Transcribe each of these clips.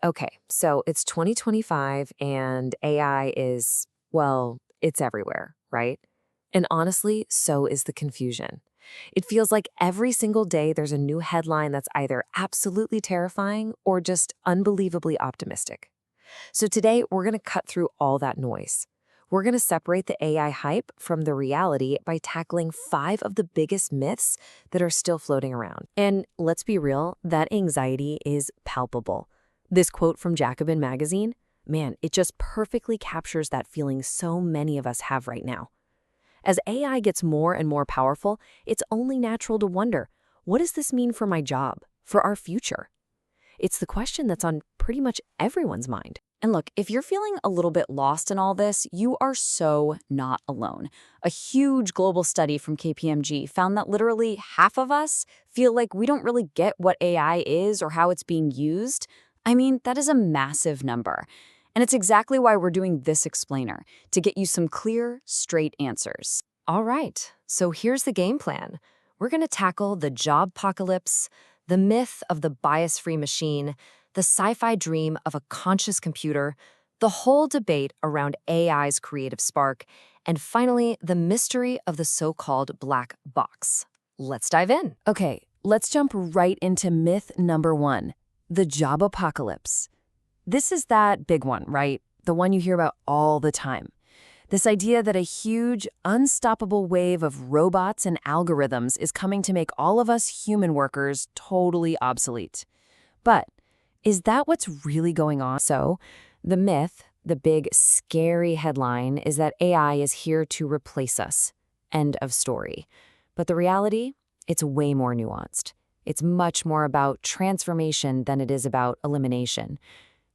Okay, so it's 2025 and AI is, well, it's everywhere, right? And honestly, so is the confusion. It feels like every single day there's a new headline that's either absolutely terrifying or just unbelievably optimistic. So today, we're going to cut through all that noise. We're going to separate the AI hype from the reality by tackling 5 of the biggest myths that are still floating around. And let's be real, that anxiety is palpable. This quote from Jacobin magazine, man, it just perfectly captures that feeling so many of us have right now. As AI gets more and more powerful, it's only natural to wonder, what does this mean for my job, for our future? It's the question that's on pretty much everyone's mind. And look, if you're feeling a little bit lost in all this, you are so not alone. A huge global study from KPMG found that literally half of us feel like we don't really get what AI is or how it's being used. I mean, that is a massive number. And it's exactly why we're doing this explainer, to get you some clear, straight answers. All right, so here's the game plan. We're going to tackle the job apocalypse, the myth of the bias-free machine, the sci-fi dream of a conscious computer, the whole debate around AI's creative spark, and finally, the mystery of the so-called black box. Let's dive in. Okay, let's jump right into myth number 1, the job apocalypse. This is that big one, right? The one you hear about all the time. This idea that a huge, unstoppable wave of robots and algorithms is coming to make all of us human workers totally obsolete. But is that what's really going on? So, the myth, the big, scary headline, is that AI is here to replace us. End of story. But the reality? It's way more nuanced. It's much more about transformation than it is about elimination.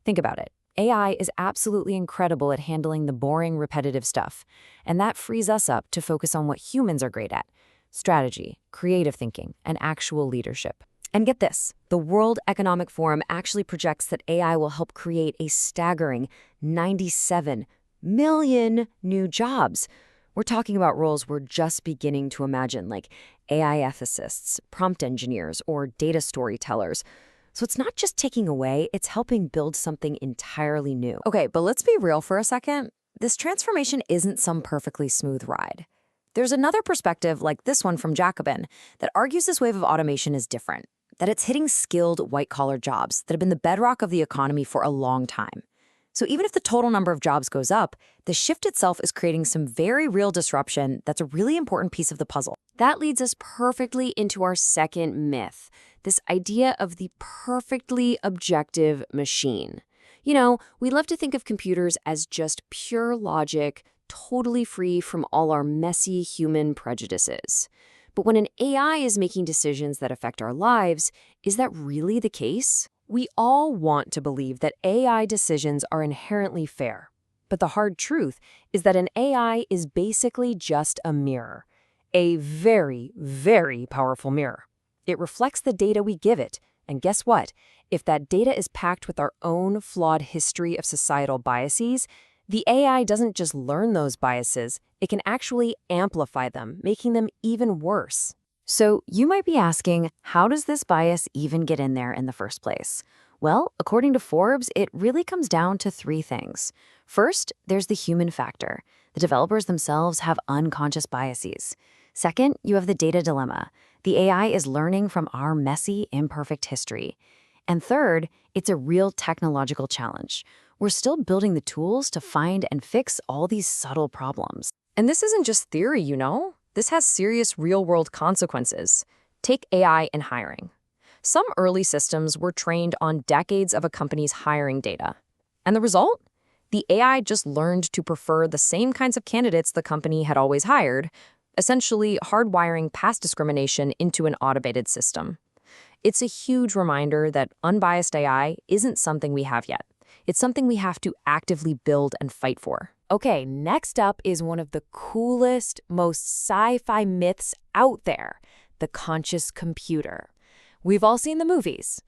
Think about it. AI is absolutely incredible at handling the boring, repetitive stuff, and that frees us up to focus on what humans are great at: strategy, creative thinking, and actual leadership. And get this, the World Economic Forum actually projects that AI will help create a staggering 97 million new jobs. We're talking about roles we're just beginning to imagine, like AI ethicists, prompt engineers, or data storytellers. So it's not just taking away, it's helping build something entirely new. Okay, but let's be real for a second. This transformation isn't some perfectly smooth ride. There's another perspective, like this one from Jacobin, that argues this wave of automation is different, that it's hitting skilled white-collar jobs that have been the bedrock of the economy for a long time. So even if the total number of jobs goes up, the shift itself is creating some very real disruption that's a really important piece of the puzzle. That leads us perfectly into our second myth, this idea of the perfectly objective machine. You know, we love to think of computers as just pure logic, totally free from all our messy human prejudices. But when an AI is making decisions that affect our lives, is that really the case? We all want to believe that AI decisions are inherently fair. But the hard truth is that an AI is basically just a mirror. A very, very powerful mirror. It reflects the data we give it. And guess what? If that data is packed with our own flawed history of societal biases, the AI doesn't just learn those biases, it can actually amplify them, making them even worse. So you might be asking, how does this bias even get in there in the first place? Well, according to Forbes, it really comes down to 3 things. First, there's the human factor. The developers themselves have unconscious biases. Second, you have the data dilemma. The AI is learning from our messy, imperfect history. And third, it's a real technological challenge. We're still building the tools to find and fix all these subtle problems. And this isn't just theory, you know? This has serious real-world consequences. Take AI in hiring. Some early systems were trained on decades of a company's hiring data. And the result? The AI just learned to prefer the same kinds of candidates the company had always hired, essentially hardwiring past discrimination into an automated system. It's a huge reminder that unbiased AI isn't something we have yet. It's something we have to actively build and fight for. Okay, next up is one of the coolest, most sci-fi myths out there, the conscious computer. We've all seen the movies,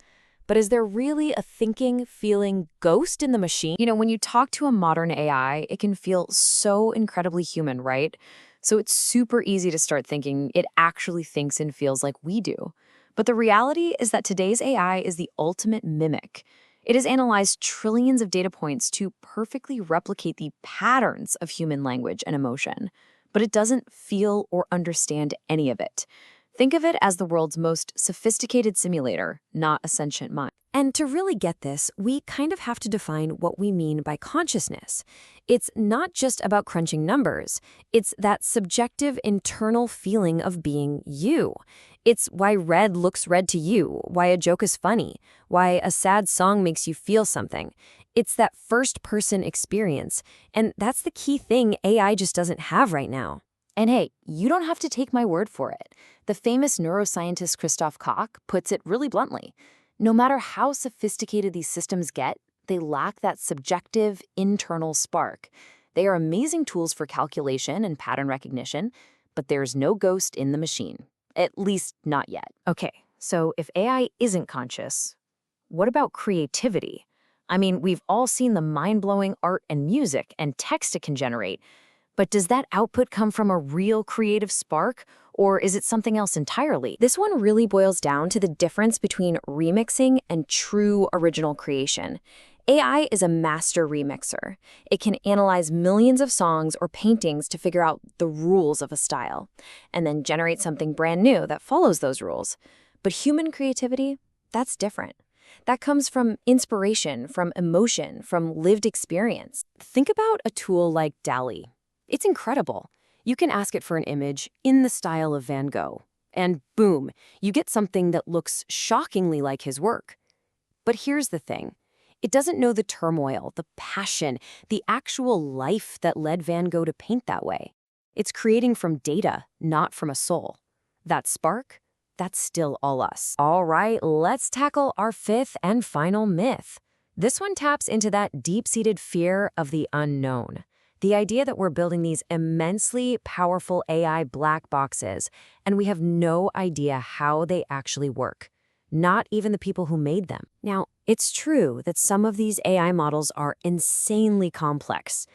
but is there really a thinking, feeling ghost in the machine? You know, when you talk to a modern AI, it can feel so incredibly human, right? So it's super easy to start thinking it actually thinks and feels like we do. But the reality is that today's AI is the ultimate mimic. It has analyzed trillions of data points to perfectly replicate the patterns of human language and emotion, but it doesn't feel or understand any of it. Think of it as the world's most sophisticated simulator, not a sentient mind. And to really get this, we kind of have to define what we mean by consciousness. It's not just about crunching numbers. It's that subjective internal feeling of being you. It's why red looks red to you, why a joke is funny, why a sad song makes you feel something. It's that first-person experience, and that's the key thing AI just doesn't have right now. And hey, you don't have to take my word for it. The famous neuroscientist Christoph Koch puts it really bluntly. No matter how sophisticated these systems get, they lack that subjective, internal spark. They are amazing tools for calculation and pattern recognition, but there's no ghost in the machine. At least not yet. Okay, so if AI isn't conscious, what about creativity? I mean, we've all seen the mind-blowing art and music and text it can generate, but does that output come from a real creative spark, or is it something else entirely? This one really boils down to the difference between remixing and true original creation. AI is a master remixer. It can analyze millions of songs or paintings to figure out the rules of a style, and then generate something brand new that follows those rules. But human creativity, that's different. That comes from inspiration, from emotion, from lived experience. Think about a tool like DALL-E. It's incredible. You can ask it for an image in the style of Van Gogh, and boom, you get something that looks shockingly like his work. But here's the thing. It doesn't know the turmoil, the passion, the actual life that led Van Gogh to paint that way. It's creating from data, not from a soul. That spark, that's still all us. All right, let's tackle our fifth and final myth. This one taps into that deep-seated fear of the unknown. The idea that we're building these immensely powerful AI black boxes, and we have no idea how they actually work. Not even the people who made them. Now, it's true that some of these AI models are insanely complex,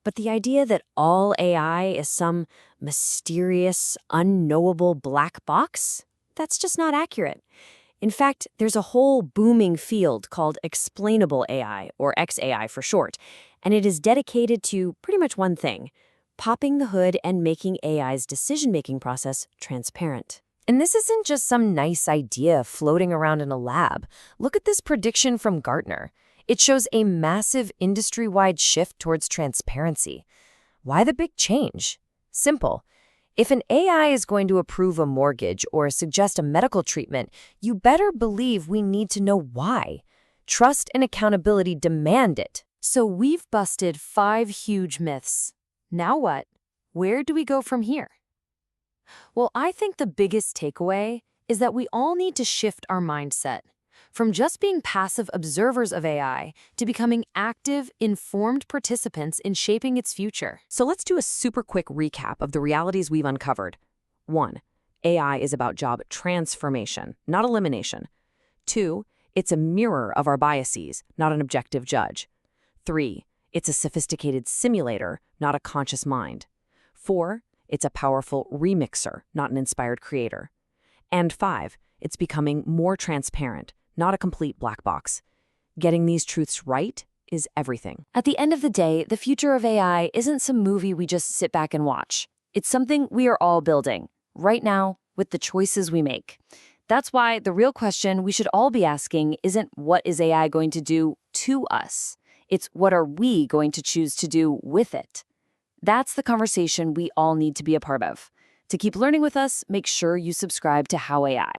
but the idea that all AI is some mysterious, unknowable black box, that's just not accurate. In fact, there's a whole booming field called explainable AI, or XAI for short, and it is dedicated to pretty much one thing: popping the hood and making AI's decision-making process transparent. And this isn't just some nice idea floating around in a lab. Look at this prediction from Gartner. It shows a massive industry-wide shift towards transparency. Why the big change? Simple. If an AI is going to approve a mortgage or suggest a medical treatment, you better believe we need to know why. Trust and accountability demand it. So we've busted 5 huge myths. Now what? Where do we go from here? Well, I think the biggest takeaway is that we all need to shift our mindset from just being passive observers of AI to becoming active, informed participants in shaping its future. So let's do a super quick recap of the realities we've uncovered. 1. AI is about job transformation, not elimination. 2. It's a mirror of our biases, not an objective judge. 3. It's a sophisticated simulator, not a conscious mind. 4. It's a powerful remixer, not an inspired creator. And 5. It's becoming more transparent, not a complete black box. Getting these truths right is everything. At the end of the day, the future of AI isn't some movie we just sit back and watch. It's something we are all building, right now, with the choices we make. That's why the real question we should all be asking isn't what is AI going to do to us? It's what are we going to choose to do with it? That's the conversation we all need to be a part of. To keep learning with us, make sure you subscribe to How AI.